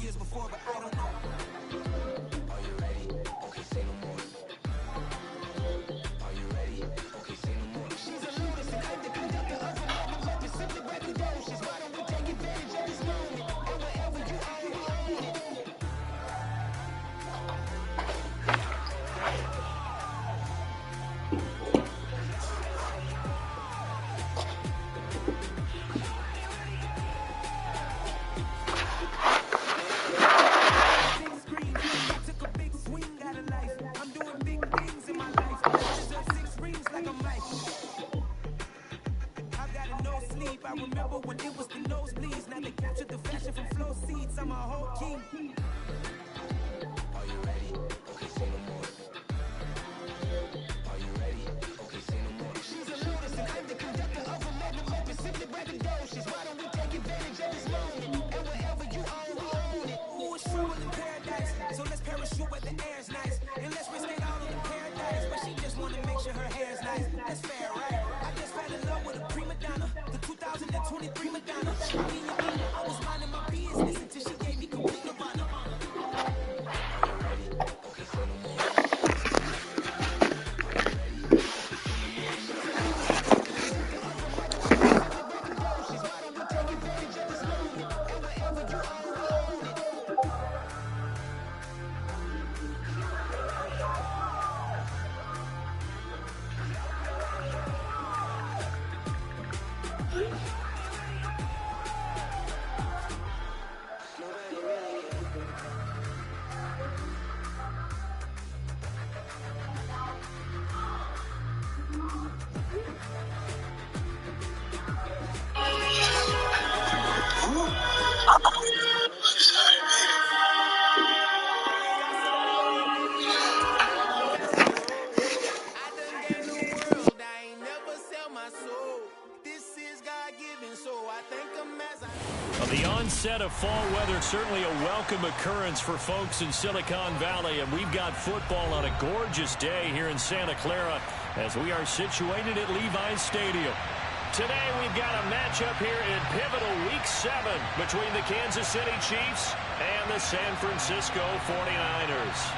years before, but I don't know. Are you ready? Okay, say no more. Are you ready? Okay, say no more. She's a lunatic, I'm the conductor of a modern purpose, simply braggadocious. Why don't we take advantage of this moment? And wherever you are, we own it. I remember when it was the nosebleeds. Now they captured the fashion from flow seats. I'm a whole king. Are you ready? Okay, say no more. Are you ready? Okay, say no more. She's a lotus and I'm the conductor of a magnum opus, simply braggadocious. Why don't we take advantage of this moment? And wherever you are, we own it. Ooh, it's trouble in paradise. So let's parachute where the air's nice. And let's risk it all in the paradise. But she just wanna make sure her hair's nice. That's fair, right? I just fell in love with a prima donna. 2023 Madonna. I was minding my business until she gave me complete nirvana. Are you ready? Okay, say no more. Why don't we take advantage of this moment? And wherever you are, we own it. The onset of fall weather, certainly a welcome occurrence for folks in Silicon Valley, and we've got football on a gorgeous day here in Santa Clara as we are situated at Levi's Stadium. Today we've got a matchup here in pivotal Week 7 between the Kansas City Chiefs and the San Francisco 49ers.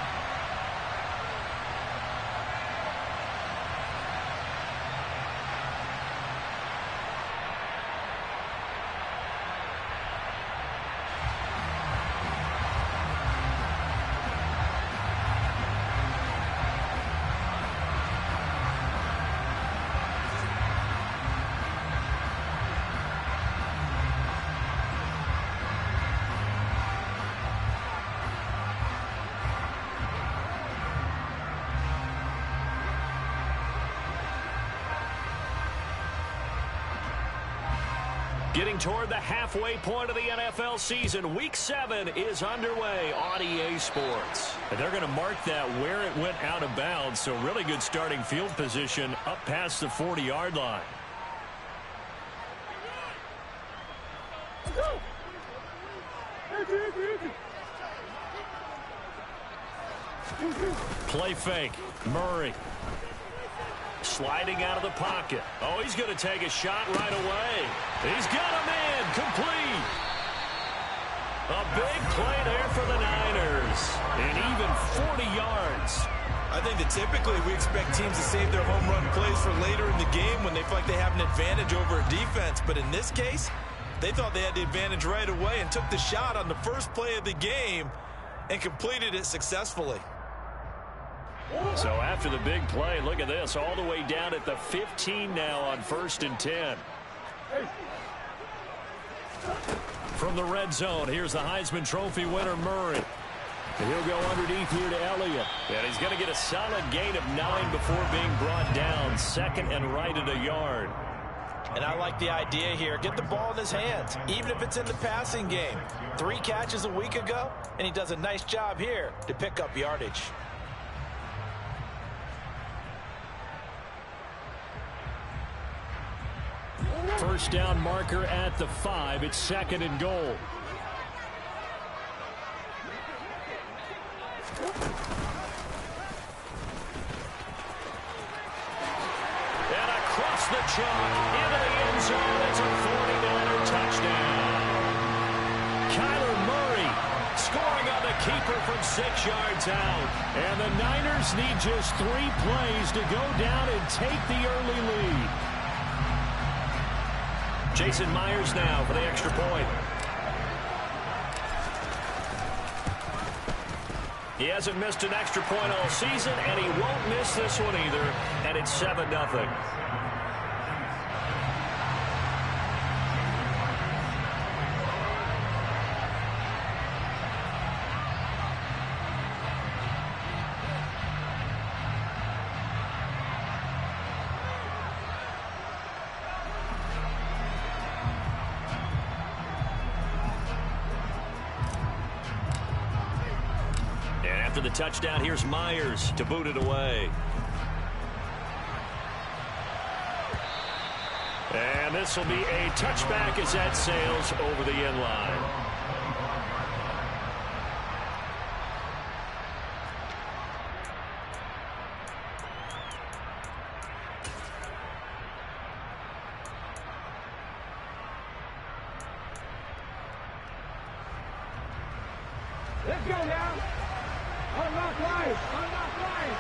Getting toward the halfway point of the NFL season, Week 7 is underway on EA Sports. And they're going to mark that where it went out of bounds, so really good starting field position up past the 40-yard line. Play fake, Murray. Sliding out of the pocket. Oh, he's going to take a shot right away. He's got a man complete. A big play there for the Niners. And even 40 yards. I think that typically we expect teams to save their home run plays for later in the game when they feel like they have an advantage over a defense. But in this case, they thought they had the advantage right away and took the shot on the first play of the game and completed it successfully. So after the big play, look at this, all the way down at the 15 now on 1st and 10. From the red zone, here's the Heisman Trophy winner, Murray. He'll go underneath here to Elliott. And he's going to get a solid gain of 9 before being brought down. 2nd and right at a yard. And I like the idea here. Get the ball in his hands, even if it's in the passing game. 3 catches a week ago, and he does a nice job here to pick up yardage. First down marker at the 5. It's 2nd and goal. And across the chalk into the end zone. It's a 49er touchdown. Kyler Murray keeper from 6 yards out. And the Niners need just 3 plays to go down and take the early lead. Jason Myers now for the extra point. He hasn't missed an extra point all season, and he won't miss this one either. And it's 7-0. After the touchdown, here's Myers to boot it away. And this will be a touchback as that sails over the end line. Let's go now. Unlock life! Unlock life!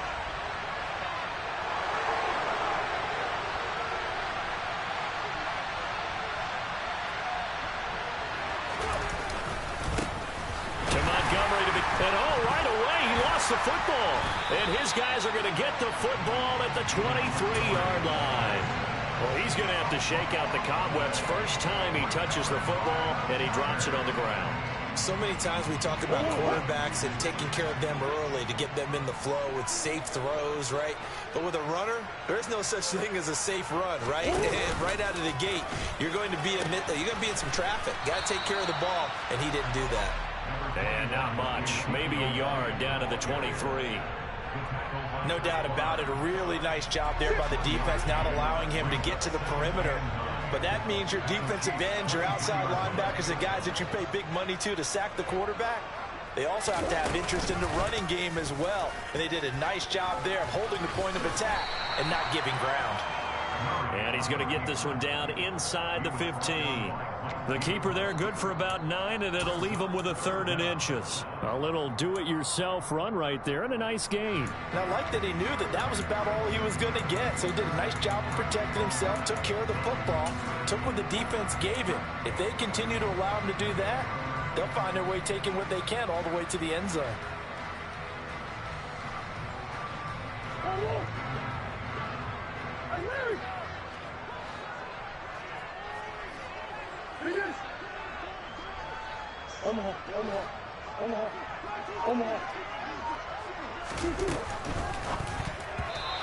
To Montgomery to be... And right away, he lost the football. And his guys are going to get the football at the 23-yard line. Well, he's going to have to shake out the cobwebs first time he touches the football, and he drops it on the ground. So many times we talk about quarterbacks and taking care of them early to get them in the flow with safe throws, right? But with a runner, there is no such thing as a safe run, right? And right out of the gate, you're going to be in some traffic. Got to take care of the ball, and he didn't do that. And not much, maybe a yard down to the 23. No doubt about it. A really nice job there by the defense, not allowing him to get to the perimeter. But that means your defensive ends, your outside linebackers, the guys that you pay big money to sack the quarterback, they also have to have interest in the running game as well. And they did a nice job there of holding the point of attack and not giving ground. And he's going to get this one down inside the 15. The keeper there good for about 9, and it'll leave him with a 3rd and inches. A little do-it-yourself run right there, and a nice gain. And I like that he knew that that was about all he was going to get. So he did a nice job of protecting himself, took care of the football, took what the defense gave him. If they continue to allow him to do that, they'll find their way taking what they can all the way to the end zone.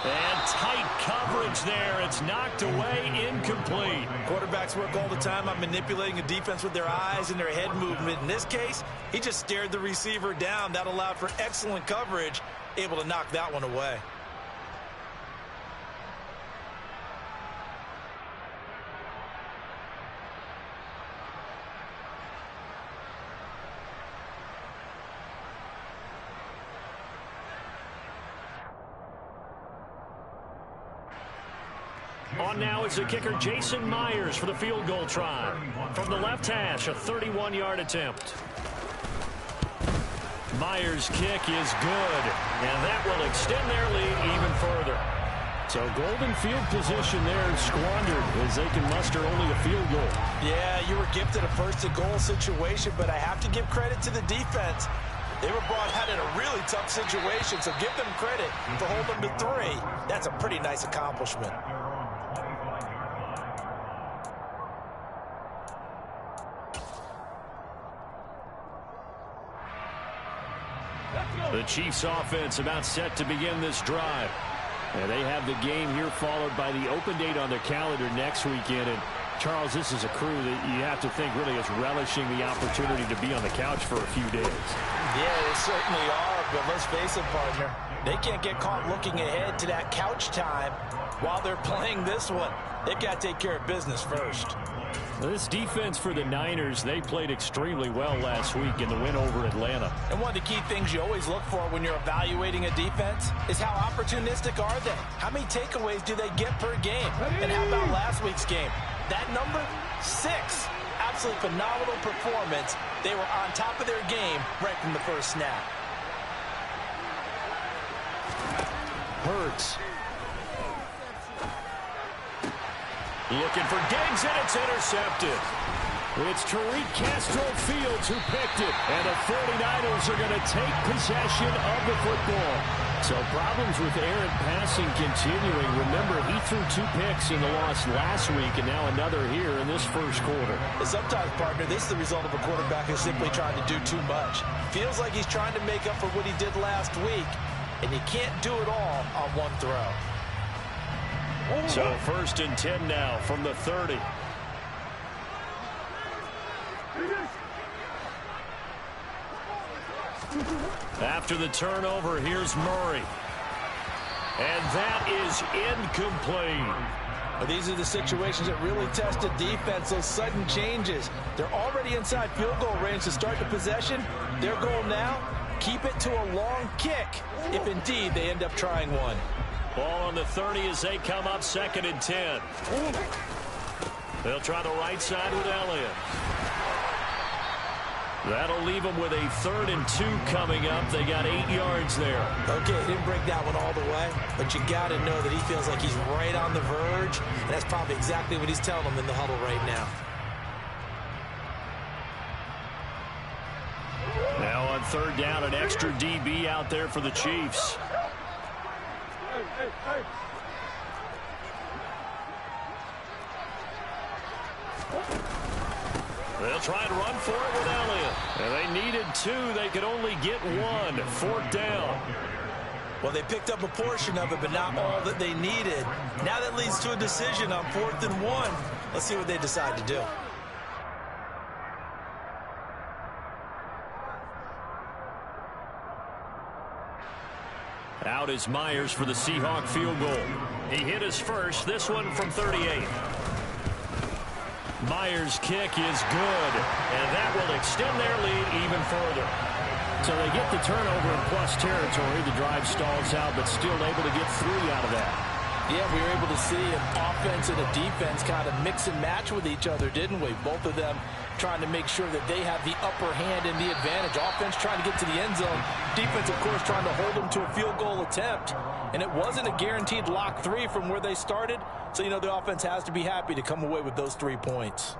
And tight coverage there. It's knocked away, incomplete. Quarterbacks work all the time on manipulating a defense with their eyes and their head movement. In this case, he just stared the receiver down. That allowed for excellent coverage, able to knock that one away. On now is the kicker Jason Myers for the field goal try. From the left hash, a 31-yard attempt. Myers' kick is good, and that will extend their lead even further. So golden field position there squandered as they can muster only a field goal. Yeah, you were gifted a first-and-goal situation, but I have to give credit to the defense. They were brought out in a really tough situation, so give them credit for holding them to 3. That's a pretty nice accomplishment. The Chiefs offense about set to begin this drive. And they have the game here followed by the open date on their calendar next weekend. And Charles, this is a crew that you have to think really is relishing the opportunity to be on the couch for a few days. Yeah, they certainly are, but let's face it, partner. They can't get caught looking ahead to that couch time while they're playing this one. They've got to take care of business first. This defense for the Niners, they played extremely well last week in the win over Atlanta. And one of the key things you always look for when you're evaluating a defense is how opportunistic are they? How many takeaways do they get per game? And how about last week's game? That number, 6 absolutely phenomenal performance. They were on top of their game right from the first snap. Hurts. Looking for Diggs, and it's intercepted. It's Tariq Castro Fields who picked it, and the 49ers are going to take possession of the football. So problems with errant passing continuing. Remember, he threw 2 picks in the loss last week, and now another here in this first quarter. Sometimes, partner, this is the result of a quarterback who's simply trying to do too much. Feels like he's trying to make up for what he did last week, and you can't do it all on one throw. So 1st and 10 now from the 30. After the turnover, here's Murray. And that is incomplete. These are the situations that really test a defense, those sudden changes. They're already inside field goal range to start the possession. Their goal now, keep it to a long kick, if indeed they end up trying one. Ball on the 30 as they come up 2nd and 10. They'll try the right side with Elliott. That'll leave them with a 3rd and 2 coming up. They got 8 yards there. Okay, didn't break that one all the way, but you got to know that he feels like he's right on the verge, and that's probably exactly what he's telling them in the huddle right now. Now on 3rd down, an extra DB out there for the Chiefs. They'll try and run for it with Elliott. And they needed 2. They could only get 1. 4th down. Well, they picked up a portion of it, but not all that they needed. Now that leads to a decision on 4th and 1. Let's see what they decide to do. Out is Myers for the Seahawk field goal. He hit his first, this one from 38. Myers' kick is good, and that will extend their lead even further. So they get the turnover in plus territory. The drive stalls out, but still able to get 3 out of that. Yeah, we were able to see an offense and a defense kind of mix and match with each other, didn't we? Both of them trying to make sure that they have the upper hand and the advantage. Offense trying to get to the end zone. Defense, of course, trying to hold them to a field goal attempt. And it wasn't a guaranteed lock 3 from where they started. So, you know, the offense has to be happy to come away with those 3 points.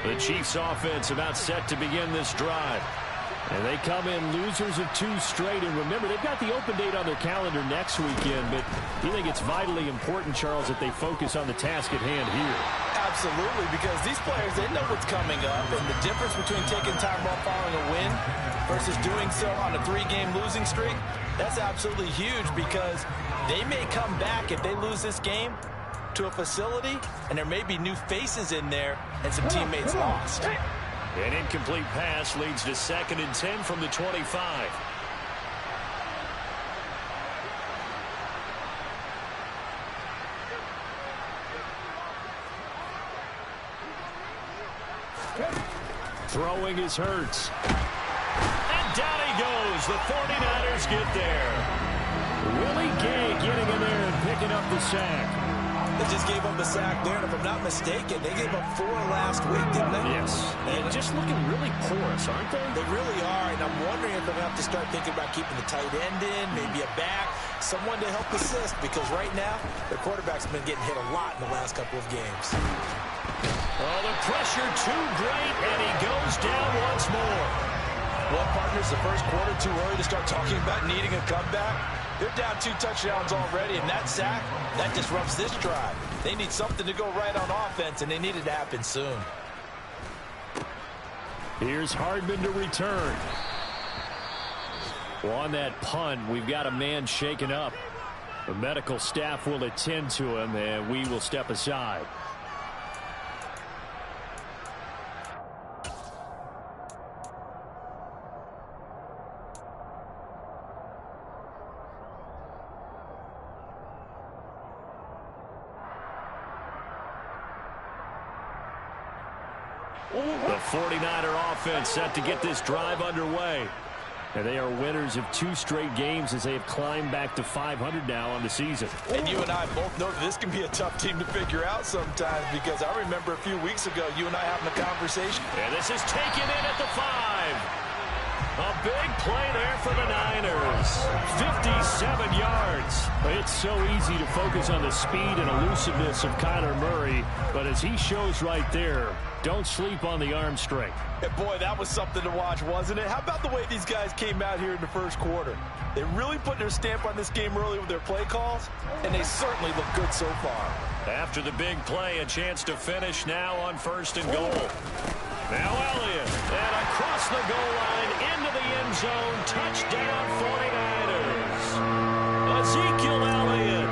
The Chiefs offense about set to begin this drive. And they come in losers of 2 straight. And remember, they've got the open date on their calendar next weekend. But you think it's vitally important, Charles, that they focus on the task at hand here? Absolutely, because these players, they know what's coming up. And the difference between taking time off following a win versus doing so on a 3-game losing streak, that's absolutely huge, because they may come back if they lose this game to a facility, and there may be new faces in there and some teammates lost. An incomplete pass leads to 2nd and 10 from the 25. Throwing is Hurts. And down he goes. The 49ers get there. Willie Gay getting in there and picking up the sack. They just gave up a sack there, and if I'm not mistaken, they gave up 4 last week, didn't they? Yes. And just looking really porous, aren't they? They really are, and I'm wondering if they're going to have to start thinking about keeping the tight end in, maybe a back, someone to help assist, because right now, their quarterback's been getting hit a lot in the last couple of games. Oh, the pressure too great, and he goes down once more. Well, partners, the first quarter too early to start talking about needing a comeback. They're down 2 touchdowns already, and that sack, that disrupts this drive. They need something to go right on offense, and they need it to happen soon. Here's Hardman to return. Well, on that punt, we've got a man shaken up. The medical staff will attend to him, and we will step aside. The 49er offense set to get this drive underway. And they are winners of 2 straight games as they have climbed back to 500 now on the season. And you and I both know that this can be a tough team to figure out sometimes, because I remember a few weeks ago you and I having a conversation. And this is taken in at the 5. A big play there for the Niners. 57 yards. It's so easy to focus on the speed and elusiveness of Kyler Murray, but as he shows right there, don't sleep on the arm strength. And boy, that was something to watch, wasn't it? How about the way these guys came out here in the first quarter? They really put their stamp on this game early with their play calls, and they certainly look good so far. After the big play, a chance to finish now on 1st and goal. Now Elliott, and across the goal line into the end zone. Touchdown 49ers. Ezekiel Elliott,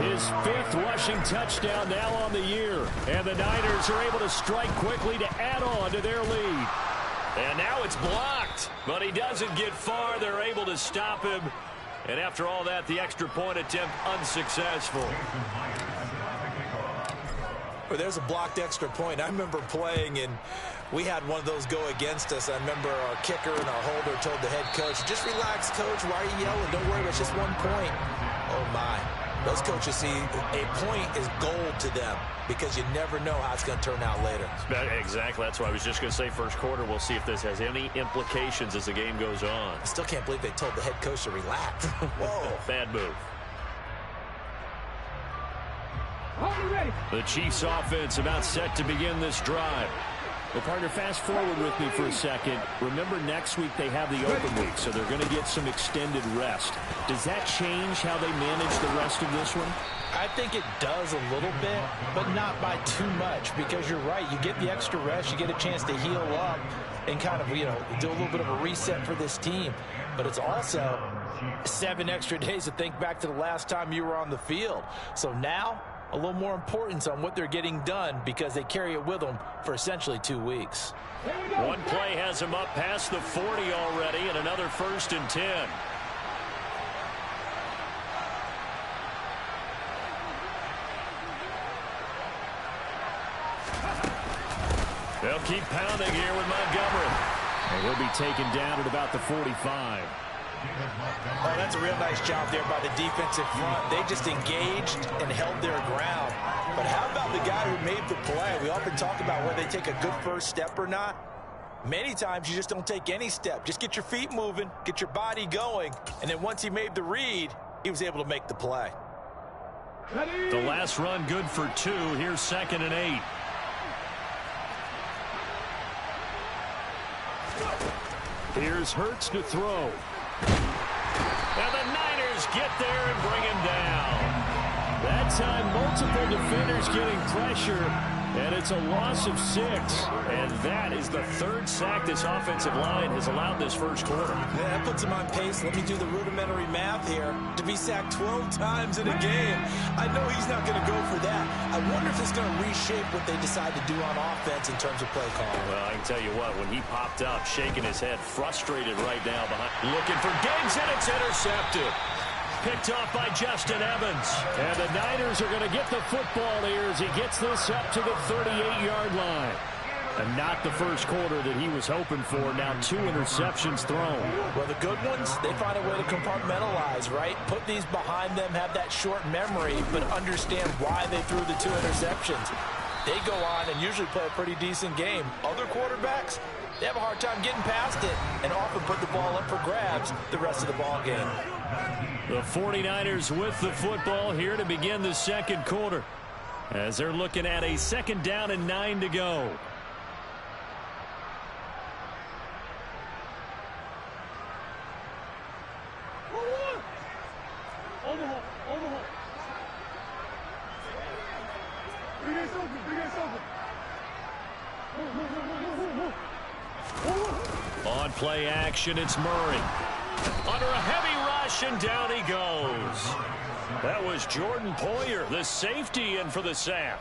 his 5th rushing touchdown now on the year. And the Niners are able to strike quickly to add on to their lead. And now it's blocked, but he doesn't get far. They're able to stop him. And after all that, the extra point attempt unsuccessful. Well, there's a blocked extra point. I remember playing, and we had one of those go against us. I remember our kicker and our holder told the head coach, just relax, coach. Why are you yelling? Don't worry, it's just 1 point. Oh, my. Those coaches see a point is gold to them because you never know how it's going to turn out later. Exactly. That's what I was just going to say. First quarter, we'll see if this has any implications as the game goes on. I still can't believe they told the head coach to relax. Whoa. Bad move. Ready. The Chiefs offense about set to begin this drive. Well, partner, fast forward with me for a second. Remember, next week they have the open week, so they're going to get some extended rest. Does that change how they manage the rest of this one? I think it does a little bit, but not by too much, because you're right. You get the extra rest, you get a chance to heal up and kind of, do a little bit of a reset for this team. But it's also 7 extra days to think back to the last time you were on the field. So now, a little more importance on what they're getting done because they carry it with them for essentially 2 weeks. One play has him up past the 40 already, and another 1st and 10. They'll keep pounding here with Montgomery. And he'll be taken down at about the 45. Oh, that's a real nice job there by the defensive front. They just engaged and held their ground. But how about the guy who made the play? We often talk about whether they take a good first step or not. Many times you just don't take any step. Just get your feet moving, get your body going, and then once he made the read, he was able to make the play. The last run good for 2. Here's 2nd and 8. Here's Hurts to throw. And the Niners get there and bring him down. That time, multiple defenders getting pressure, and it's a loss of 6. And that is the 3rd sack this offensive line has allowed this first quarter. Yeah, that puts him on pace. Let me do the rudimentary math here. To be sacked 12 times in a game, I know he's not going to go for that. I wonder if it's going to reshape what they decide to do on offense in terms of play calling. Well, I can tell you what, when he popped up, shaking his head, frustrated right now behind, looking for Diggs, and it's intercepted. Picked off by Justin Evans. And the Niners are going to get the football here as he gets this up to the 38-yard line. And not the first quarter that he was hoping for. Now 2 interceptions thrown. Well, the good ones, they find a way to compartmentalize, right? Put these behind them, have that short memory, but understand why they threw the 2 interceptions. They go on and usually play a pretty decent game. Other quarterbacks, they have a hard time getting past it and often put the ball up for grabs the rest of the ball game. The 49ers with the football here to begin the second quarter as they're looking at a 2nd down and 9 to go. On play action, it's Murray. Under a heavy rush, and down he goes. That was Jordan Poyer, the safety, in for the sack.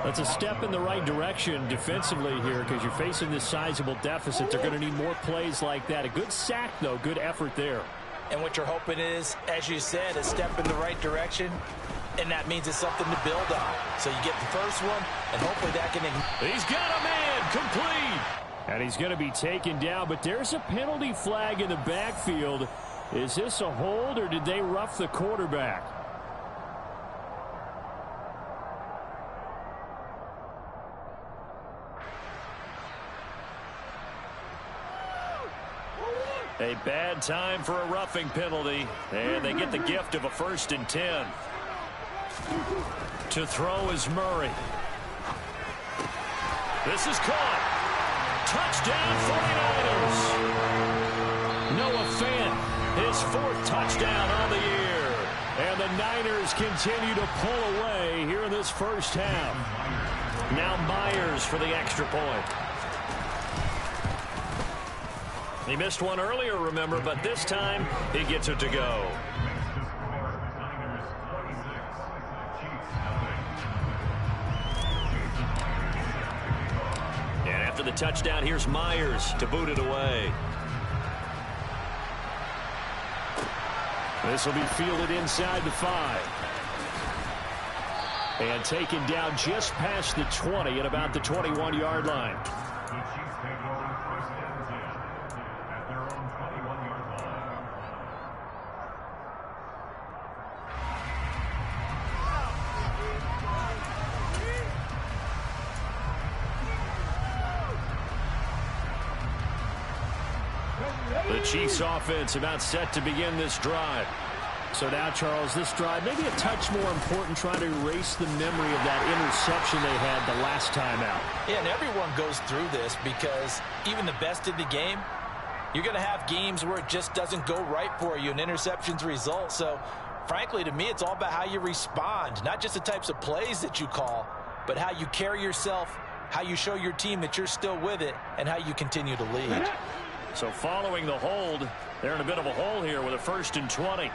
That's a step in the right direction defensively here because you're facing this sizable deficit. They're going to need more plays like that. A good sack, though. Good effort there. And what you're hoping is, as you said, a step in the right direction, and that means it's something to build on. So you get the first one, and hopefully that can... He's got a man complete. And he's going to be taken down, but there's a penalty flag in the backfield. Is this a hold, or did they rough the quarterback? A bad time for a roughing penalty, and they get the gift of a 1st and 10. To throw is Murray. This is caught. Touchdown 49ers. Noah Fant, his 4th touchdown on the year. And the Niners continue to pull away here in this first half. Now Myers for the extra point. He missed one earlier, remember, but this time he gets it to go. And after the touchdown, here's Myers to boot it away. This will be fielded inside the 5. And taken down just past the 20 at about the 21-yard line. The Chiefs offense about set to begin this drive. So now, Charles, this drive maybe a touch more important, trying to erase the memory of that interception they had the last time out. Yeah, and everyone goes through this because even the best in the game, you're going to have games where it just doesn't go right for you and interceptions result. So, frankly, to me, it's all about how you respond, not just the types of plays that you call, but how you carry yourself, how you show your team that you're still with it, and how you continue to lead. So following the hold, they're in a bit of a hole here with a 1st and 20.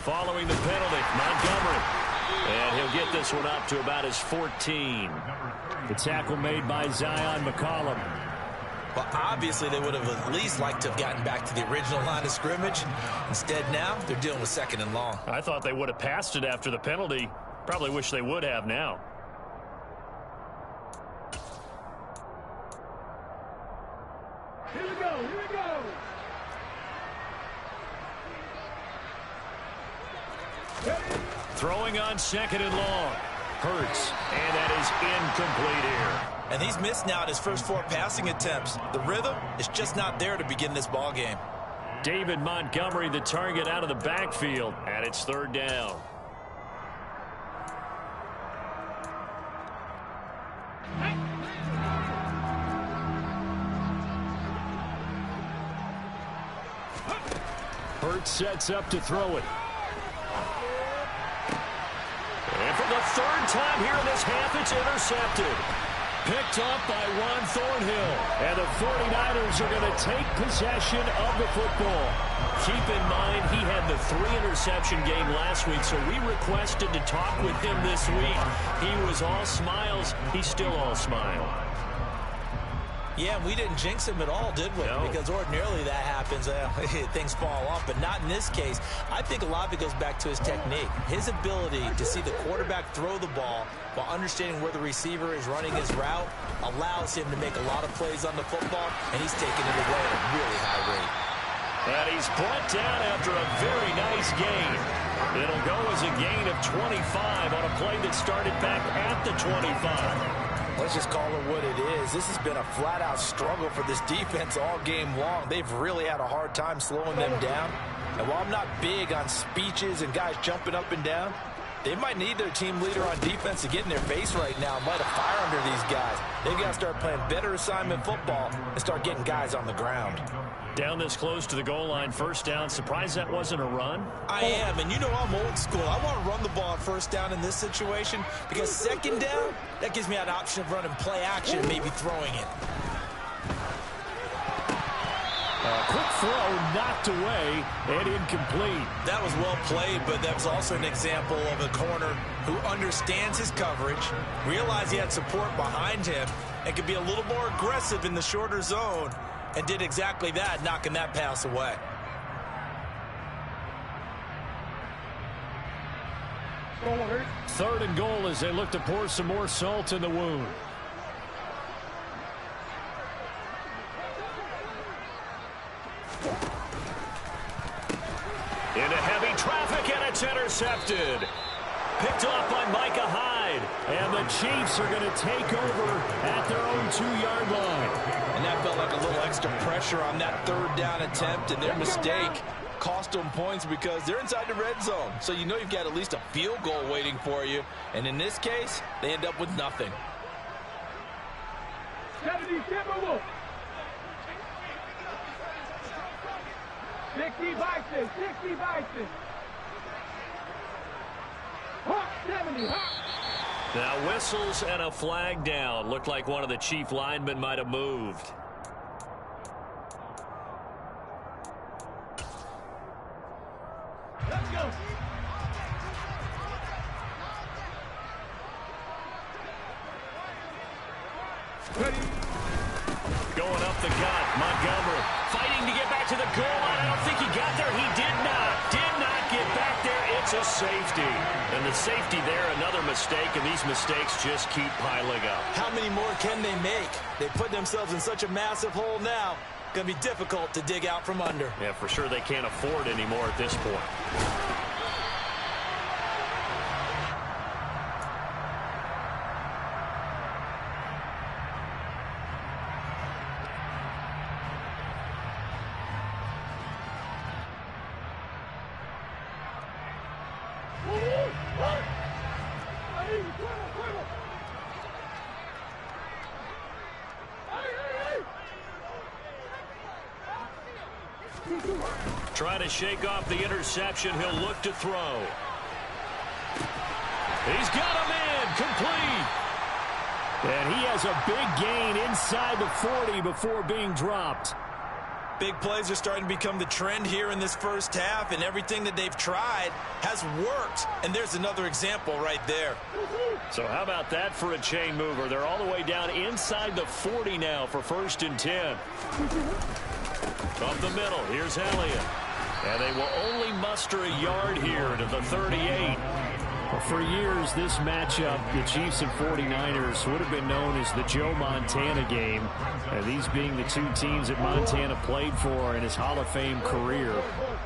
Following the penalty, Montgomery. And he'll get this one up to about his 14. The tackle made by Zion McCollum. Well, obviously they would have at least liked to have gotten back to the original line of scrimmage. Instead now, they're dealing with 2nd and long. I thought they would have passed it after the penalty. Probably wish they would have now. Here we go, here we go. Throwing on 2nd and long. Hurts, and that is incomplete here. And he's missed now his first 4 passing attempts. The rhythm is just not there to begin this ball game. David Montgomery, the target out of the backfield, and it's 3rd down. Hurts sets up to throw it. And for the 3rd time here in this half, it's intercepted. Picked up by Juan Thornhill. And the 49ers are going to take possession of the football. Keep in mind, he had the 3-interception game last week, so we requested to talk with him this week. He was all smiles. He's still all smile. Yeah, we didn't jinx him at all, did we? No. Because ordinarily that happens. Things fall off, but not in this case. I think a lot of it goes back to his technique. His ability to see the quarterback throw the ball while understanding where the receiver is running his route allows him to make a lot of plays on the football, and he's taking it away at a really high rate. And he's brought down after a very nice gain. It'll go as a gain of 25 on a play that started back at the 25. Let's just call it what it is. This has been a flat-out struggle for this defense all game long. They've really had a hard time slowing them down. And while I'm not big on speeches and guys jumping up and down, they might need their team leader on defense to get in their face right now and light a fire under these guys. They've got to start playing better assignment football and start getting guys on the ground. Down this close to the goal line, 1st down. Surprised that wasn't a run? I am, and you know I'm old school. I want to run the ball on 1st down in this situation because 2nd down, that gives me an option of running play action and maybe throwing it. Quick throw knocked away and incomplete. That was well played, but that was also an example of a corner who understands his coverage, realized he had support behind him, and could be a little more aggressive in the shorter zone, and did exactly that, knocking that pass away. 3rd and goal as they look to pour some more salt in the wound. Into heavy traffic, and it's intercepted. Picked off by Micah Hyde. And the Chiefs are going to take over at their own 2-yard line. And that felt like a little extra pressure on that 3rd down attempt, and their mistake cost them points because they're inside the red zone. So you know you've got at least a field goal waiting for you. And in this case, they end up with nothing. 60 Bison, 60 Bison. Hawk 70, Hawk. Now whistles and a flag down. Looked like one of the Chief linemen might have moved. Let's go. Ready. Going up the gut, Montgomery fighting to get back to the goal line. I don't think he got there. He did not get back there. It's a safety. And the safety there, another mistake, and these mistakes just keep piling up. How many more can they make? They put themselves in such a massive hole now. Going to be difficult to dig out from under. Yeah, for sure they can't afford anymore at this point. Trying to shake off the interception. He'll look to throw. He's got him in. Complete. And he has a big gain inside the 40 before being dropped. Big plays are starting to become the trend here in this first half, and everything that they've tried has worked. And there's another example right there. So how about that for a chain mover? They're all the way down inside the 40 now for 1st and 10. Up the middle, here's Elliott. And they will only muster a yard here to the 38. Well, for years, this matchup, the Chiefs and 49ers, would have been known as the Joe Montana game. And these being the two teams that Montana played for in his Hall of Fame career.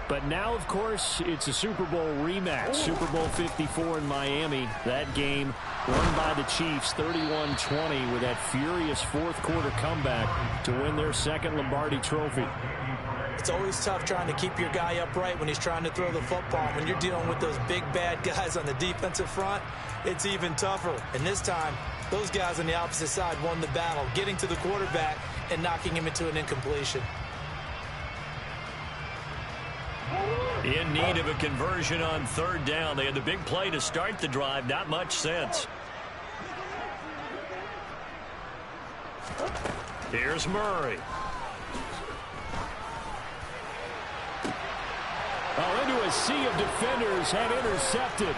But now, of course, it's a Super Bowl rematch. Super Bowl 54 in Miami. That game won by the Chiefs 31-20 with that furious 4th quarter comeback to win their 2nd Lombardi trophy. It's always tough trying to keep your guy upright when he's trying to throw the football. When you're dealing with those big, bad guys on the defensive front, it's even tougher. And this time, those guys on the opposite side won the battle, getting to the quarterback and knocking him into an incompletion. In need of a conversion on 3rd down. They had the big play to start the drive. Not much sense. Here's Murray. Oh, into a sea of defenders and intercepted.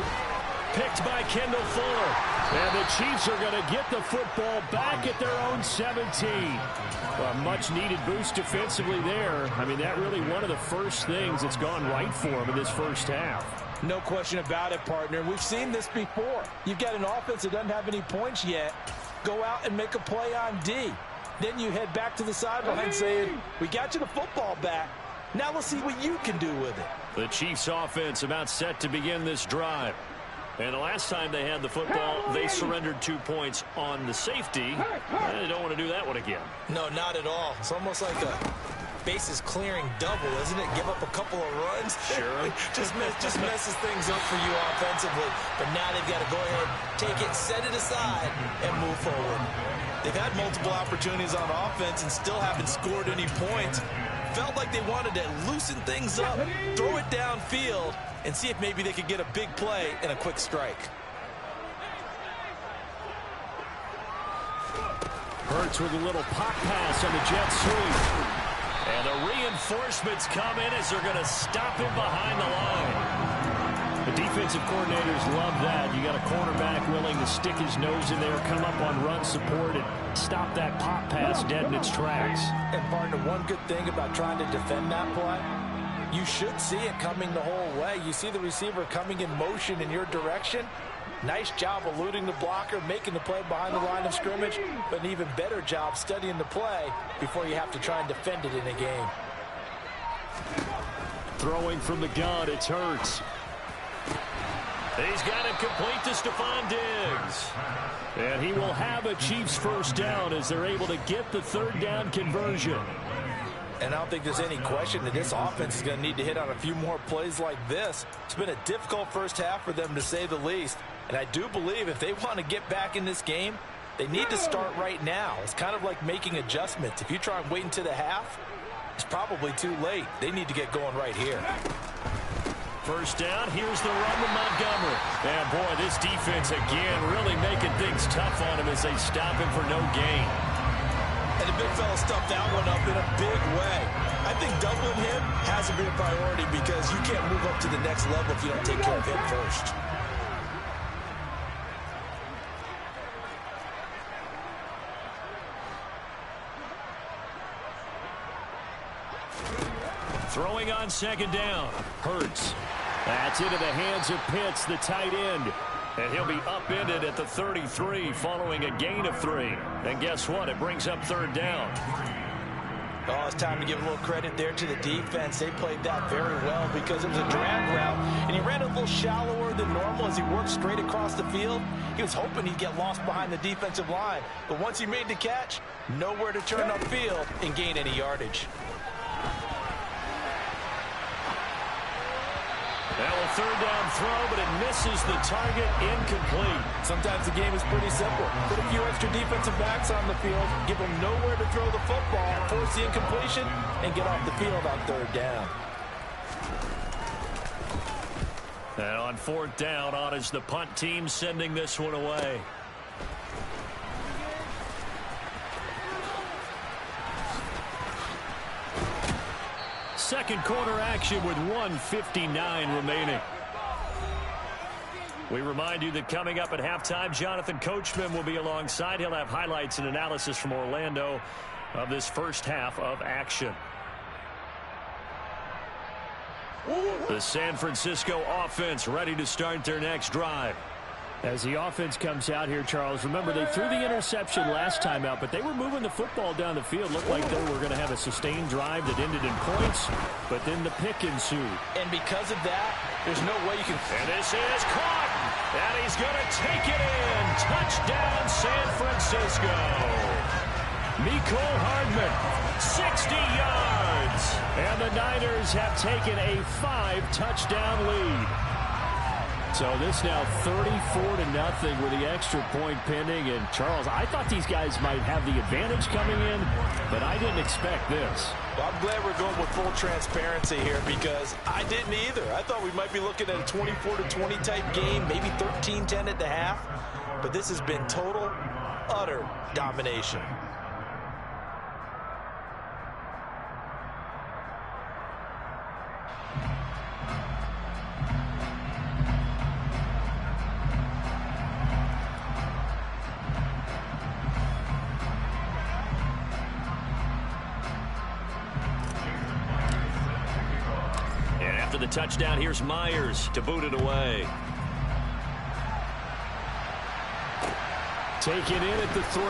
Picked by Kendall Fuller. And the Chiefs are going to get the football back at their own 17. A much-needed boost defensively there. I mean, that really one of the first things that's gone right for them in this first half. No question about it, partner. We've seen this before. You've got an offense that doesn't have any points yet. Go out and make a play on D. Then you head back to the sideline saying, we got you the football back. Now let's see what you can do with it. The Chiefs offense about set to begin this drive. And the last time they had the football, they surrendered 2 points on the safety. They don't want to do that one again. No, not at all. It's almost like a bases clearing double, isn't it? Give up a couple of runs. Sure. just messes things up for you offensively. But now they've got to go ahead, take it, set it aside, and move forward. They've had multiple opportunities on offense and still haven't scored any points. Felt like they wanted to loosen things up, throw it downfield, and see if maybe they could get a big play and a quick strike. Hurts with a little pop pass on the jet sweep. And the reinforcements come in as they're going to stop him behind the line. The defensive coordinators love that. You got a cornerback willing to stick his nose in there, come up on run support, and stop that pop pass dead in its tracks. And, partner, one good thing about trying to defend that play, You should see it coming the whole way. You see the receiver coming in motion in your direction. Nice job eluding the blocker, making the play behind the line of scrimmage, but an even better job studying the play before you have to try and defend it in a game. Throwing from the gun, it's Hurts. He's got it complete to Stephon Diggs. And he will have a Chiefs first down as they're able to get the third down conversion. And I don't think there's any question that this offense is going to need to hit on a few more plays like this. It's been a difficult first half for them, to say the least. And I do believe if they want to get back in this game, they need to start right now. It's kind of like making adjustments. If you try and wait until the half, it's probably too late. They need to get going right here. First down, here's the run to Montgomery. And boy, this defense again really making things tough on him as they stop him for no gain. And the big fella stuffed that one up in a big way. I think doubling him has to be a priority because you can't move up to the next level if you don't take care of him first. Throwing on second down. Hurts. That's into the hands of Pitts, the tight end. And he'll be upended at the 33 following a gain of 3. And guess what? It brings up third down. Oh, it's time to give a little credit there to the defense. They played that very well because it was a drag route, and he ran a little shallower than normal as he worked straight across the field. He was hoping he'd get lost behind the defensive line, but once he made the catch, nowhere to turn upfield and gain any yardage. Now a third down throw, but it misses the target, incomplete. Sometimes the game is pretty simple. Put a few extra defensive backs on the field, give them nowhere to throw the football, force the incompletion, and get off the field on third down. And on fourth down, on is the punt team sending this one away. Second quarter action with 1:59 remaining. We remind you that coming up at halftime, Jonathan Coachman will be alongside. He'll have highlights and analysis from Orlando of this first half of action. The San Francisco offense ready to start their next drive. As the offense comes out here, Charles, remember they threw the interception last time out, but they were moving the football down the field. Looked like they were going to have a sustained drive that ended in points, but then the pick ensued. And because of that, there's no way you can... And this is caught, and he's going to take it in. Touchdown, San Francisco. Mecole Hardman, 60 yards. And the Niners have taken a 5-touchdown lead. So this now 34-0 with the extra point pending. And Charles, I thought these guys might have the advantage coming in, but I didn't expect this. Well, I'm glad we're going with full transparency here because I didn't either. I thought we might be looking at a 24-20 type game, maybe 13-10 at the half. But this has been total, utter domination. After the touchdown, here's Myers to boot it away. Taken in at the 3.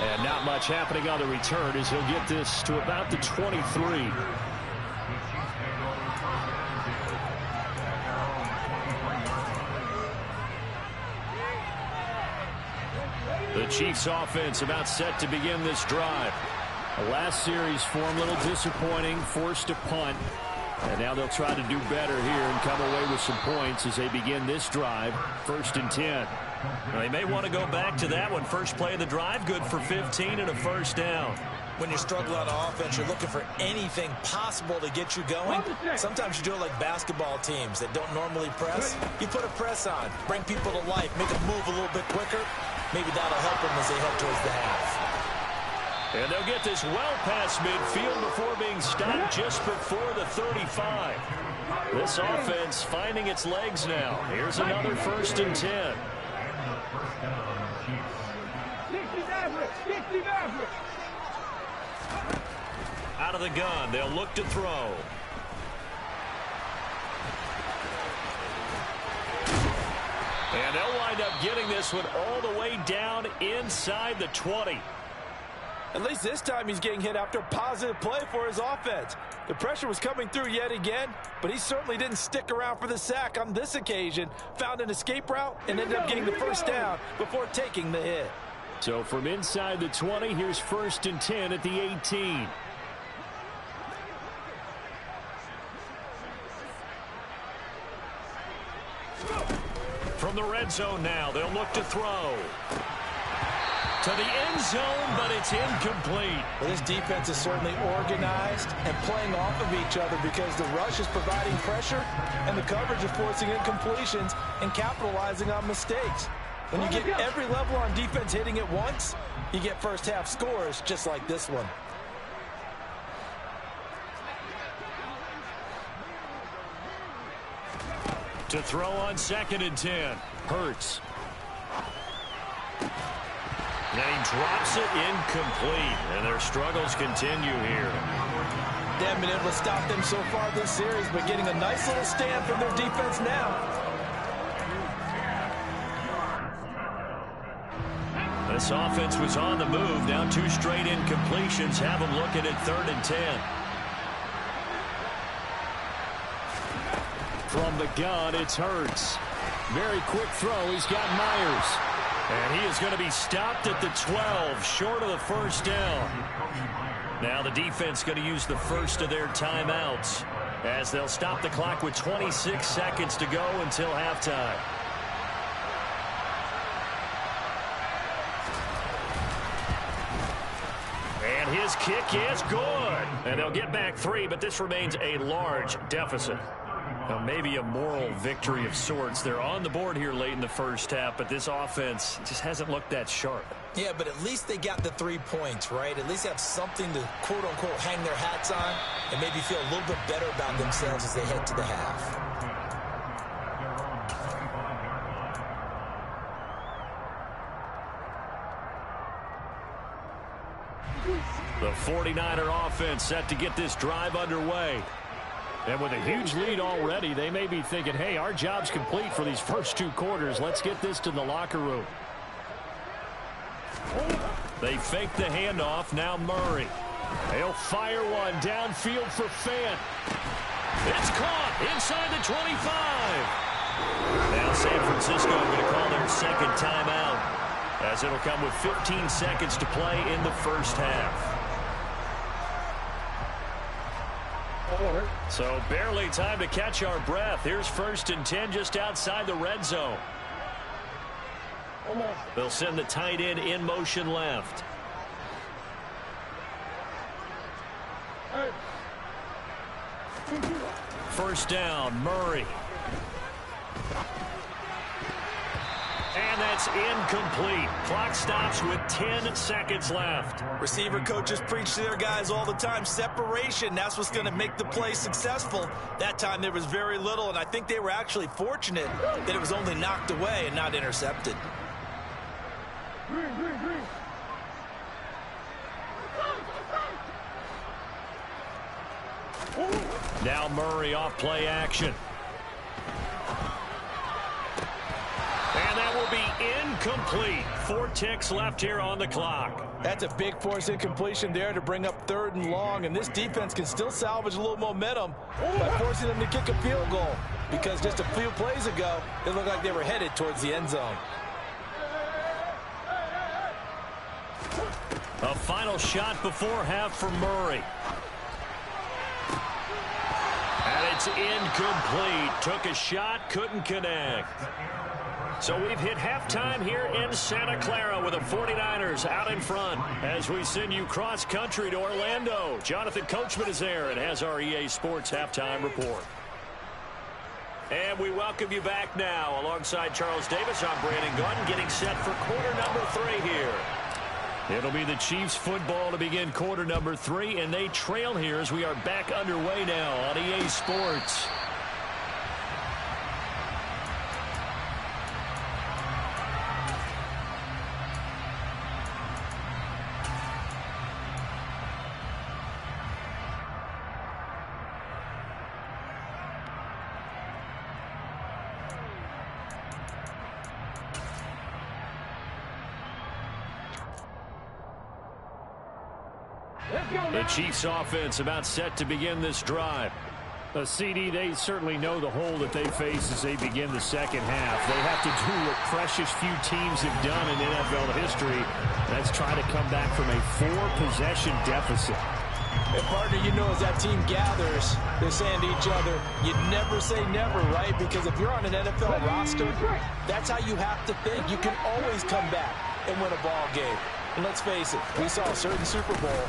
And not much happening on the return as he'll get this to about the 23. The Chiefs offense about set to begin this drive. The last series for them, a little disappointing, forced to punt. And now they'll try to do better here and come away with some points as they begin this drive, 1st and 10. Now, they may want to go back to that one. First play of the drive, good for 15 and a first down. When you're struggling on offense, you're looking for anything possible to get you going. Sometimes you do it like basketball teams that don't normally press. You put a press on, bring people to life, make them move a little bit quicker. Maybe that'll help them as they head towards the half. And they'll get this well past midfield before being stopped just before the 35. This offense finding its legs now. Here's another 1st and 10. 60 Maverick! 60 Maverick! Out of the gun, they'll look to throw. And they'll wind up getting this one all the way down inside the 20. At least this time he's getting hit after a positive play for his offense. The pressure was coming through yet again, but he certainly didn't stick around for the sack on this occasion. Found an escape route and ended up getting the first down before taking the hit. So from inside the 20, here's 1st and 10 at the 18. From the red zone now, they'll look to throw. To the end zone, but it's incomplete. Well, this defense is certainly organized and playing off of each other because the rush is providing pressure and the coverage is forcing incompletions and capitalizing on mistakes. When you get every level on defense hitting at once, you get first half scores just like this one. To throw on 2nd and 10. Hurts. And he drops it incomplete. And their struggles continue here. They haven't been able to stop them so far this series, but getting a nice little stand from their defense now. This offense was on the move. Now 2 straight incompletions have them looking at 3rd and 10. From the gun, it's Hurts. Very quick throw. He's got Myers. And he is going to be stopped at the 12, short of the first down. Now the defense going to use the first of their timeouts as they'll stop the clock with 26 seconds to go until halftime. And his kick is good. And they'll get back 3, but this remains a large deficit. Now, maybe a moral victory of sorts. They're on the board here late in the first half, but this offense just hasn't looked that sharp. Yeah, but at least they got the 3 points, right? At least have something to, quote-unquote, hang their hats on and maybe feel a little bit better about themselves as they head to the half. The 49er offense set to get this drive underway. And with a huge lead already, they may be thinking, hey, our job's complete for these first 2 quarters. Let's get this to the locker room. They fake the handoff. Now Murray. They'll fire one downfield for Fant. It's caught inside the 25. Now San Francisco going to call their 2nd timeout as it'll come with 15 seconds to play in the first half. So barely time to catch our breath. Here's 1st and 10 just outside the red zone. They'll send the tight end in motion left. First down, Murray. And that's incomplete. Clock stops with 10 seconds left. Receiver coaches preach to their guys all the time. Separation, that's what's going to make the play successful. That time there was very little, and I think they were actually fortunate that it was only knocked away and not intercepted. Now Murray off play action. And that will be incomplete. 4 ticks left here on the clock. That's a big force incompletion there to bring up 3rd and long, and this defense can still salvage a little momentum by forcing them to kick a field goal, because just a few plays ago, it looked like they were headed towards the end zone. A final shot before half for Murray. And it's incomplete. Took a shot, couldn't connect. So we've hit halftime here in Santa Clara with the 49ers out in front as we send you cross-country to Orlando. Jonathan Coachman is there and has our EA Sports halftime report. And we welcome you back now. Alongside Charles Davis, I'm Brandon Gordon, getting set for quarter number 3 here. It'll be the Chiefs football to begin quarter number 3, and they trail here as we are back underway now on EA Sports. The Chiefs offense about set to begin this drive. The CD, they certainly know the hole that they face as they begin the second half. They have to do what precious few teams have done in NFL history. That's try to come back from a 4-possession deficit. And partner, you know, as that team gathers, they're saying to each other, you never say never, right? Because if you're on an NFL roster, that's how you have to think. You can always come back and win a ball game. And let's face it, we saw a certain Super Bowl,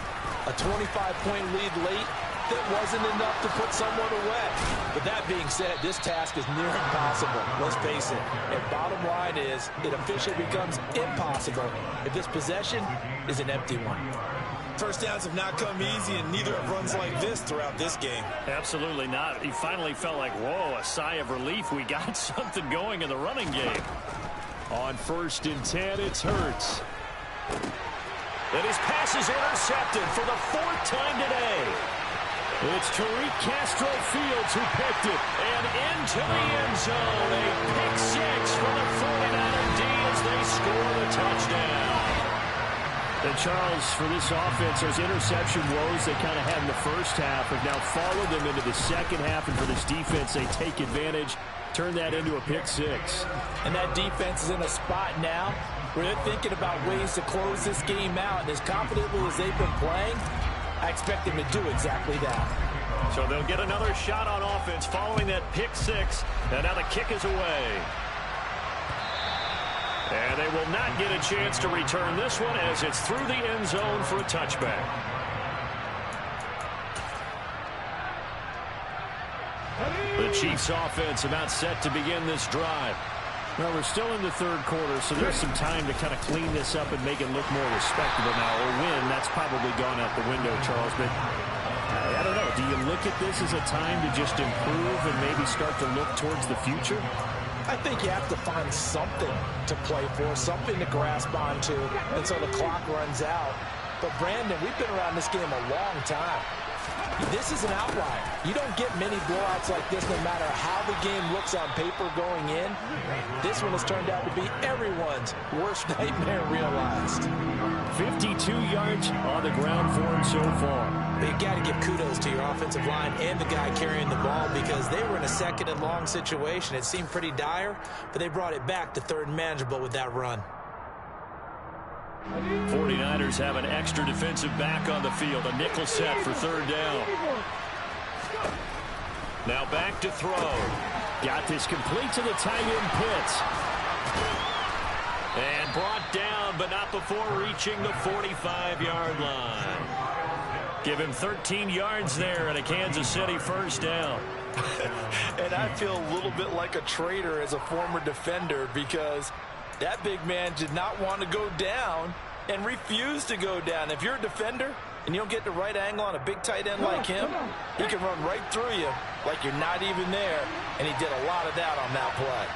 a 25-point lead late, that wasn't enough to put someone away. But that being said, this task is near impossible. Let's face it. And bottom line is, it officially becomes impossible if this possession is an empty one. First downs have not come easy, and neither have runs like this throughout this game. Absolutely not. He finally felt like, whoa, a sigh of relief. We got something going in the running game. On 1st and 10, it's Hurts. And his pass is intercepted for the 4th time today. It's Tariq Castro-Fields who picked it. And into the end zone. A pick 6 for the 49er D as they score the touchdown. And Charles, for this offense, those interception woes they kind of had in the first half have now followed them into the second half. And for this defense, they take advantage, turn that into a pick 6. And that defense is in a spot now where they're thinking about ways to close this game out. And as confidently as they've been playing, I expect them to do exactly that. So they'll get another shot on offense following that pick 6. And now the kick is away. And they will not get a chance to return this one as it's through the end zone for a touchback. The Chiefs offense about set to begin this drive. Well, we're still in the third quarter, so there's some time to kind of clean this up and make it look more respectable now. Or win, that's probably gone out the window, Charles. But I don't know. Do you look at this as a time to just improve and maybe start to look towards the future? I think you have to find something to play for, something to grasp onto until the clock runs out. But, Brandon, we've been around this game a long time. This is an outlier. You don't get many blowouts like this no matter how the game looks on paper going in. This one has turned out to be everyone's worst nightmare realized. 52 yards on the ground for him so far. You've got to give kudos to your offensive line and the guy carrying the ball because they were in a 2nd and long situation. It seemed pretty dire, but they brought it back to 3rd and manageable with that run. 49ers have an extra defensive back on the field. A nickel set for 3rd down. Now back to throw. Got this complete to the tight end Pitts. And brought down, but not before reaching the 45-yard line. Give him 13 yards there and a Kansas City 1st down. And I feel a little bit like a traitor as a former defender because that big man did not want to go down and refused to go down. If you're a defender and you don't get the right angle on a big tight end like him, he can run right through you like you're not even there, and he did a lot of that on that play.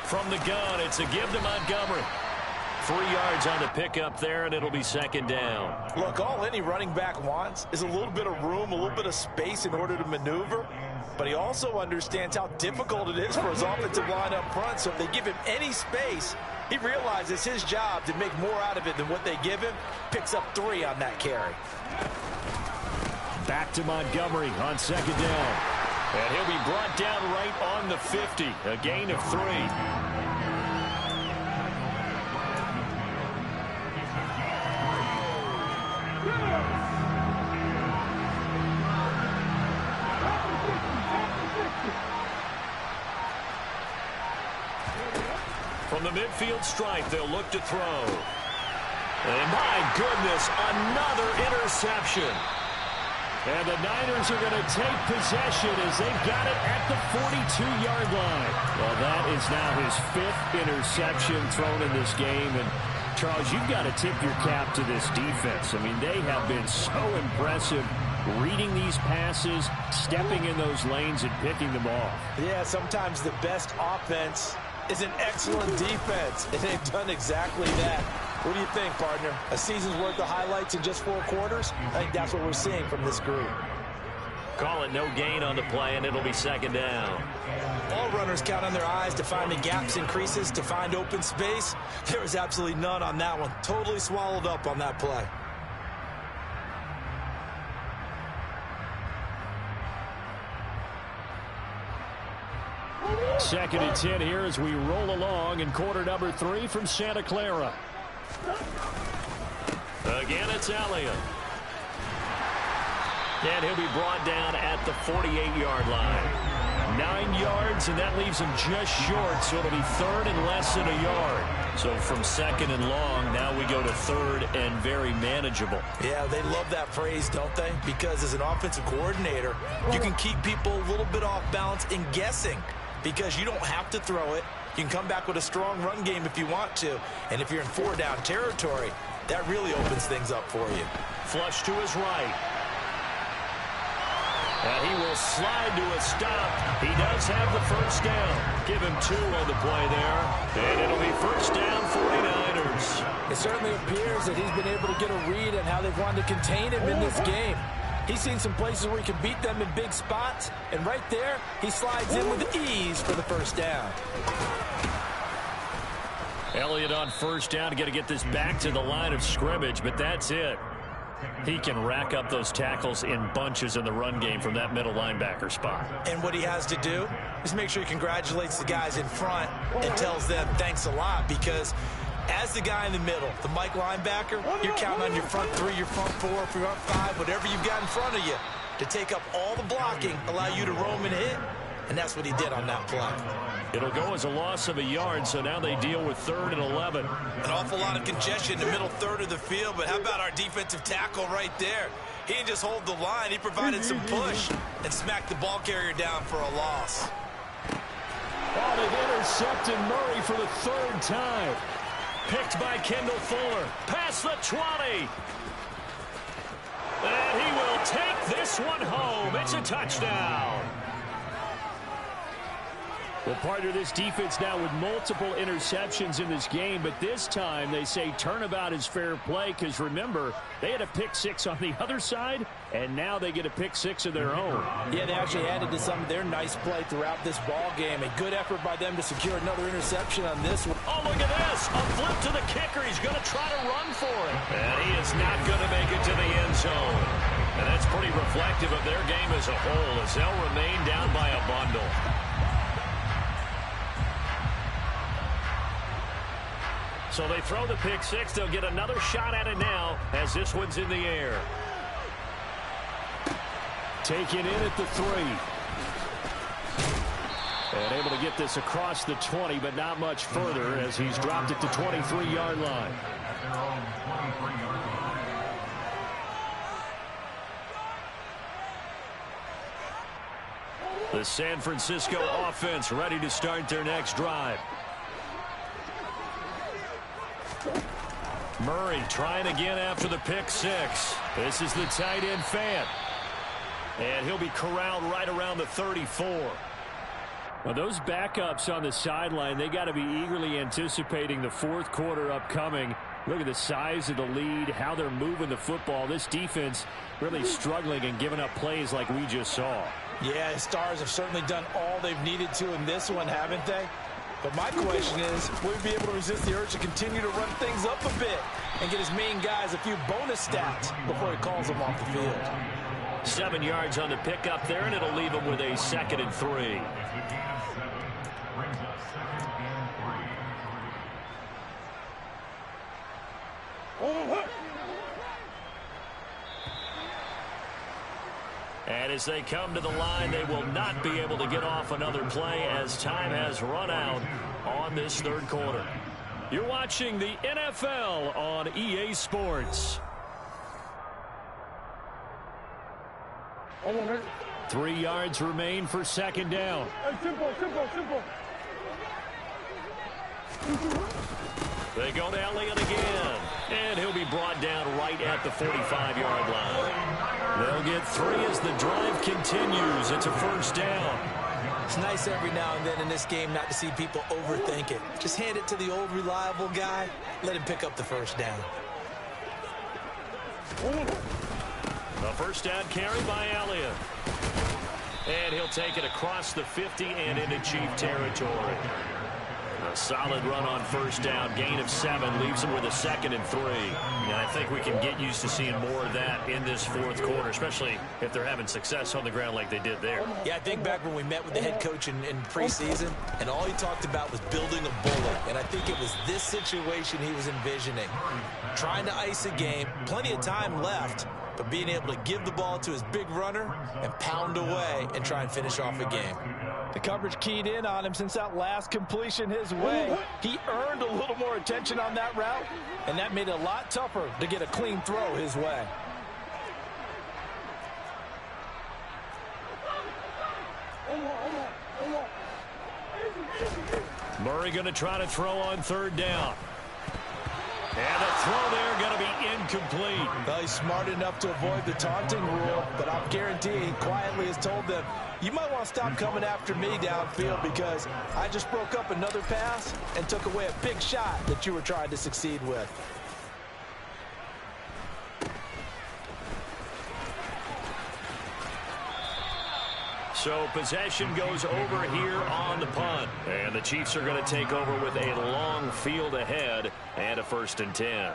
From the gun, it's a give to Montgomery. 3 yards on the pickup there, and it'll be 2nd down. Look, all any running back wants is a little bit of room, a little bit of space in order to maneuver. But he also understands how difficult it is for his offensive line up front. So if they give him any space, he realizes his job to make more out of it than what they give him. Picks up 3 on that carry. Back to Montgomery on 2nd down. And he'll be brought down right on the 50. A gain of 3. From the midfield stripe, they'll look to throw. And my goodness, another interception. And the Niners are going to take possession as they've got it at the 42-yard line. Well, that is now his 5th interception thrown in this game. And, Charles, you've got to tip your cap to this defense. I mean, they have been so impressive reading these passes, stepping in those lanes, and picking them off. Yeah, sometimes the best offense is an excellent defense, and they've done exactly that. What do you think, partner? A season's worth of highlights in just 4 quarters? I think that's what we're seeing from this group. Call it no gain on the play, and it'll be second down. All runners count on their eyes to find the gaps and creases, to find open space. There was absolutely none on that one. Totally swallowed up on that play. Second and 10 here as we roll along in quarter number 3 from Santa Clara. Again, it's Elliott. And he'll be brought down at the 48-yard line. 9 yards, and that leaves him just short, so it'll be third and less than a yard. So from second and long, now we go to third and very manageable. Yeah, they love that phrase, don't they? Because as an offensive coordinator, you can keep people a little bit off balance and guessing because you don't have to throw it. You can come back with a strong run game if you want to. And if you're in 4-down territory, that really opens things up for you. Flush to his right. And he will slide to a stop. He does have the first down. Give him 2 on the play there. And it'll be first down 49ers. It certainly appears that he's been able to get a read on how they've wanted to contain him in this game. He's seen some places where he can beat them in big spots. And right there, he slides in with ease for the first down. Elliott on first down. Got to get this back to the line of scrimmage, but that's it. He can rack up those tackles in bunches in the run game from that middle linebacker spot. And what he has to do is make sure he congratulates the guys in front and tells them thanks a lot, because as the guy in the middle, the Mike linebacker, you're counting on your front 3, your front 4, front 5, whatever you've got in front of you to take up all the blocking, allow you to roam and hit. And that's what he did on that play. It'll go as a loss of a yard, so now they deal with 3rd and 11. An awful lot of congestion in the middle third of the field, but how about our defensive tackle right there? He didn't just hold the line, he provided some push and smacked the ball carrier down for a loss. Oh, they've intercepted Murray for the 3rd time. Picked by Kendall Fuller. Past the 20. And he will take this one home. It's a touchdown. Well, partner, this defense now with multiple interceptions in this game, but this time they say turnabout is fair play because, remember, they had a pick 6 on the other side, and now they get a pick 6 of their own. Yeah, they actually added to some of their nice play throughout this ball game. A good effort by them to secure another interception on this one. Oh, look at this. A flip to the kicker. He's going to try to run for it. And he is not going to make it to the end zone. And that's pretty reflective of their game as a whole, as they'll remain down by a bundle. So they throw the pick 6. They'll get another shot at it now as this one's in the air. Taken in at the 3. And able to get this across the 20, but not much further as he's dropped it to 23-yard line. The San Francisco offense ready to start their next drive. Murray trying again after the pick 6. This is the tight end Fant. And he'll be corralled right around the 34. Well, those backups on the sideline, they got to be eagerly anticipating the 4th quarter upcoming. Look at the size of the lead, how they're moving the football. This defense really struggling and giving up plays like we just saw. Yeah, the Stars have certainly done all they've needed to in this one, haven't they? But my question is, will he be able to resist the urge to continue to run things up a bit and get his main guys a few bonus stats before he calls them off the field? 7 yards on the pickup there, and it'll leave him with a 2nd and 3. And as they come to the line, they will not be able to get off another play as time has run out on this 3rd quarter. You're watching the NFL on EA Sports. 3 yards remain for 2nd down. Simple. They go to Elliott again. And he'll be brought down right at the 45-yard line. They'll get 3 as the drive continues. It's a 1st down. It's nice every now and then in this game not to see people overthink it. Just hand it to the old reliable guy. Let him pick up the 1st down. A first down carry by Elliott. And he'll take it across the 50 and into Chief territory. A solid run on first down. Gain of 7 leaves him with a 2nd and 3. And I think we can get used to seeing more of that in this fourth quarter, especially if they're having success on the ground like they did there. Yeah, I think back when we met with the head coach in preseason, and all he talked about was building a bullet. And I think it was this situation he was envisioning. Trying to ice a game, plenty of time left, but being able to give the ball to his big runner and pound away and try and finish off a game. The coverage keyed in on him since that last completion his way. He earned a little more attention on that route, and that made it a lot tougher to get a clean throw his way. Murray going to try to throw on 3rd down. And the throw there going to be incomplete. Well, he's smart enough to avoid the taunting rule, but I'll guarantee he quietly has told them, you might want to stop coming after me downfield because I just broke up another pass and took away a big shot that you were trying to succeed with. So possession goes over here on the punt. And the Chiefs are going to take over with a long field ahead and a 1st and 10.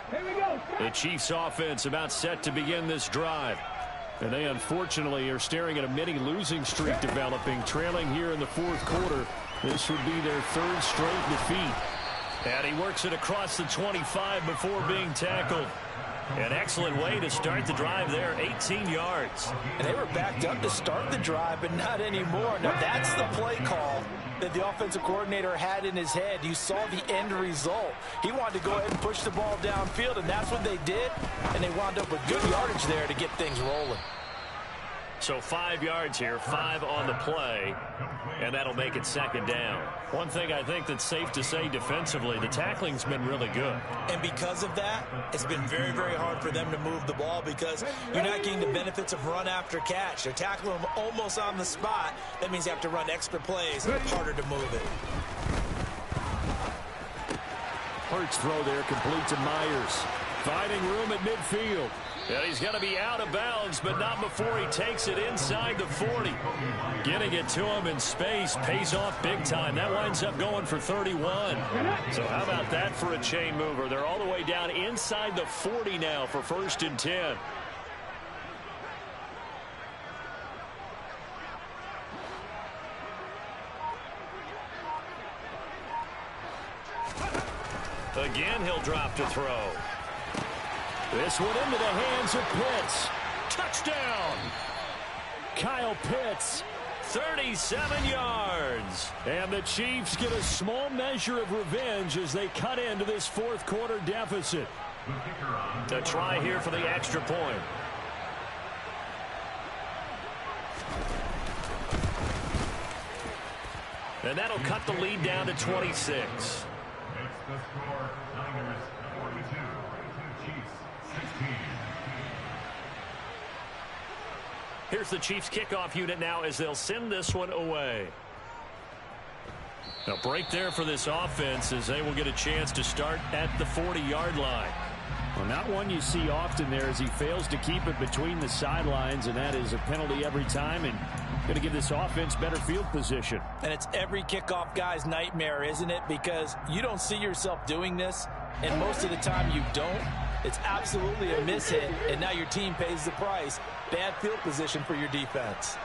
Here we go. The Chiefs offense about set to begin this drive. And they unfortunately are staring at a mini losing streak developing, trailing here in the 4th quarter. This would be their 3rd straight defeat. And he works it across the 25 before being tackled. An excellent way to start the drive there, 18 yards. And they were backed up to start the drive, but not anymore. Now that's the play call that the offensive coordinator had in his head. You saw the end result. He wanted to go ahead and push the ball downfield, and that's what they did. And they wound up with good yardage there to get things rolling. So 5 yards here, 5 on the play, and that'll make it 2nd down. One thing I think that's safe to say defensively, the tackling's been really good. And because of that, it's been very, very hard for them to move the ball because you're not getting the benefits of run after catch. They're tackling them almost on the spot. That means you have to run extra plays, harder to move it. Hurts throw there, complete to Myers. Finding room at midfield. And he's going to be out of bounds, but not before he takes it inside the 40. Getting it to him in space pays off big time. That winds up going for 31. So how about that for a chain mover? They're all the way down inside the 40 now for 1st and 10. Again, he'll drop to throw. This one into the hands of Pitts. Touchdown! Kyle Pitts, 37 yards. And the Chiefs get a small measure of revenge as they cut into this 4th quarter deficit. A try here for the extra point. And that'll cut the lead down to 26. Here's the Chiefs kickoff unit now as they'll send this one away. A break there for this offense as they will get a chance to start at the 40-yard line. Well, not one you see often there as he fails to keep it between the sidelines, and that is a penalty every time and going to give this offense better field position. And it's every kickoff guy's nightmare, isn't it? Because you don't see yourself doing this, and most of the time you don't. It's absolutely a mishit, and now your team pays the price. Bad field position for your defense.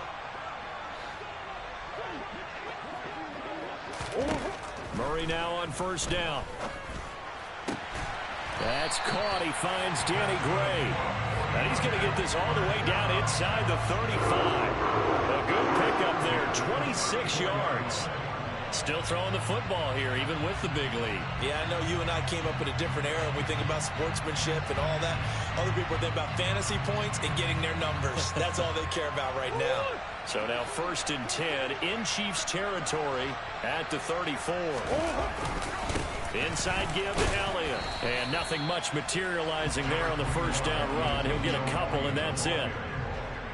Murray now on 1st down. That's caught. He finds Danny Gray. And he's going to get this all the way down inside the 35. A good pickup there, 26 yards. Still throwing the football here, even with the big lead. Yeah, I know you and I came up in a different era. We think about sportsmanship and all that. Other people think about fantasy points and getting their numbers. That's all they care about right now. So now 1st and 10 in Chiefs territory at the 34. Inside give to Elliott. And nothing much materializing there on the 1st down run. He'll get a couple, and that's it.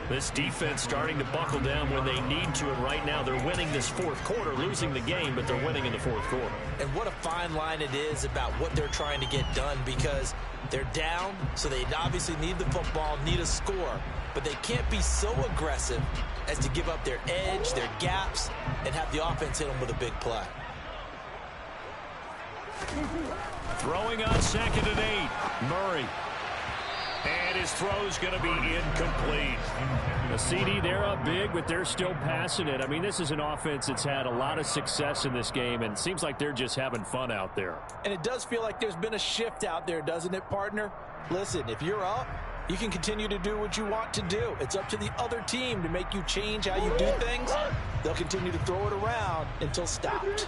This defense starting to buckle down when they need to, and right now they're winning this fourth quarter, losing the game, but they're winning in the fourth quarter. And what a fine line it is about what they're trying to get done, because they're down, so they obviously need the football, need a score, but they can't be so aggressive as to give up their edge, their gaps, and have the offense hit them with a big play. Throwing on 2nd and 8, Murray. And his throw's going to be incomplete. The CD, they're up big, but they're still passing it. I mean, this is an offense that's had a lot of success in this game, and it seems like they're just having fun out there. And it does feel like there's been a shift out there, doesn't it, partner? Listen, if you're up, you can continue to do what you want to do. It's up to the other team to make you change how you do things. They'll continue to throw it around until stopped.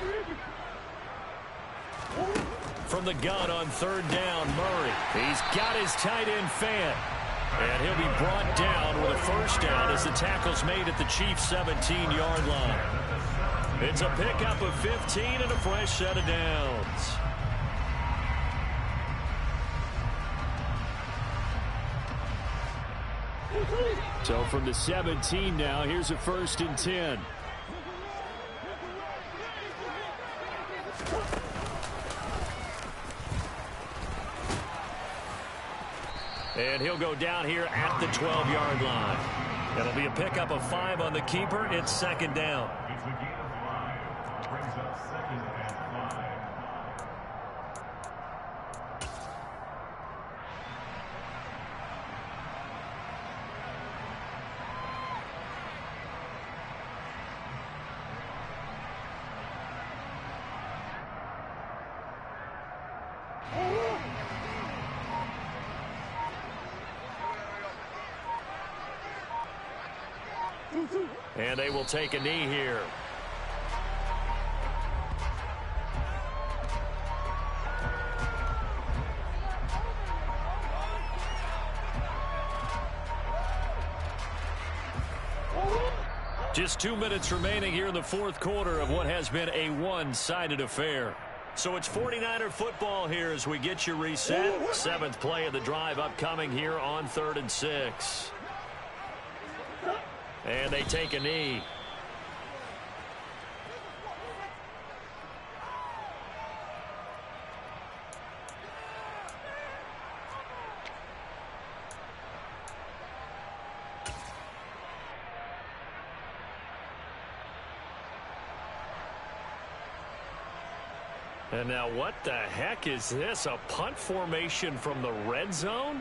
From the gun on 3rd down, Murray. He's got his tight end Fan. And he'll be brought down with a first down as the tackle's made at the Chiefs' 17-yard line. It's a pickup of 15 and a fresh set of downs. So from the 17 now, here's a 1st and 10. And he'll go down here at the 12-yard line. It'll be a pickup of 5 on the keeper. It's 2nd down. And they will take a knee here. Just 2 minutes remaining here in the fourth quarter of what has been a one-sided affair. So it's 49er football here as we get you reset. 7th play of the drive upcoming here on 3rd and 6. And they take a knee. And now what the heck is this? A punt formation from the red zone?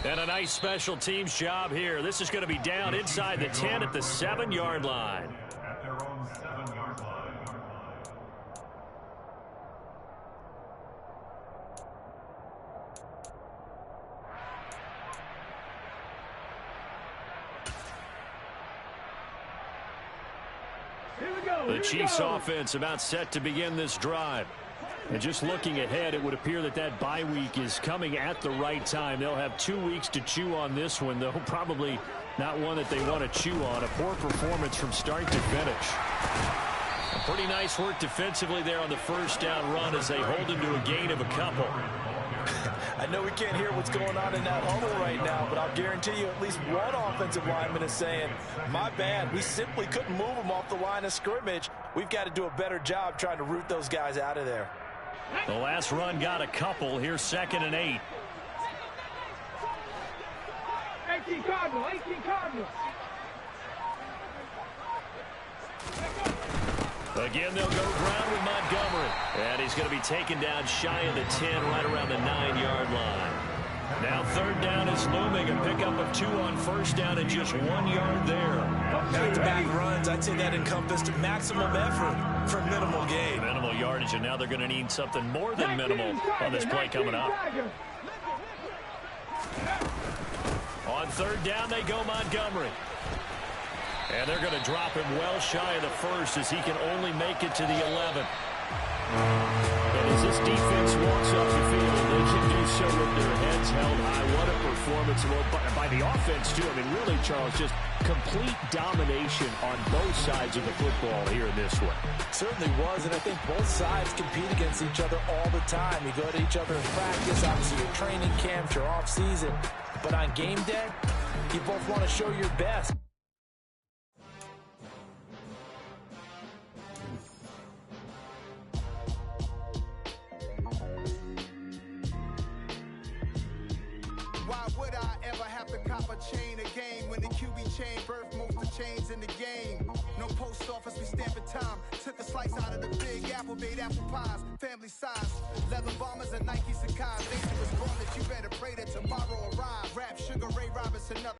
And a nice special teams job here. This is going to be down inside the 10 at the 7-yard line. At their own 7-yard line. The Chiefs offense about set to begin this drive. And just looking ahead, it would appear that that bye week is coming at the right time. They'll have 2 weeks to chew on this one, though probably not one that they want to chew on. A poor performance from start to finish. Pretty nice work defensively there on the first down run as they hold him to a gain of a couple. I know we can't hear what's going on in that huddle right now, but I'll guarantee you at least one offensive lineman is saying, my bad, we simply couldn't move them off the line of scrimmage. We've got to do a better job trying to root those guys out of there. The last run got a couple. Here's 2nd and 8. 18 Cardinal, 18 Cardinal. Again, they'll go ground with Montgomery. And he's going to be taken down shy of the 10, right around the 9-yard line. Now 3rd down is looming. A pickup of 2 on first down and just 1 yard there. Back-to-back runs, I'd say that encompassed maximum effort for minimal gain. Minimal yardage, and now they're going to need something more than minimal on this play coming up. On 3rd down, they go Montgomery. And they're going to drop him well shy of the first as he can only make it to the 11. And as this defense walks off the field, they can do so with their heads held high. What a performance defense, well, by the offense, too. I mean, really, Charles, just complete domination on both sides of the football here in this one. Certainly was, and I think both sides compete against each other all the time. You go to each other in practice, obviously your training camps, your off-season. But on game day, you both want to show your best. Why would I ever have to cop a chain again when the QB chain birthed most of the chains in the game? No post office, we stamping time. Took a slice out of the big apple, made apple pies, family size. Leather bombers and Nike Sacai's. Dangerous born that you better pray that tomorrow arrive. Rap Sugar Ray Robinson up.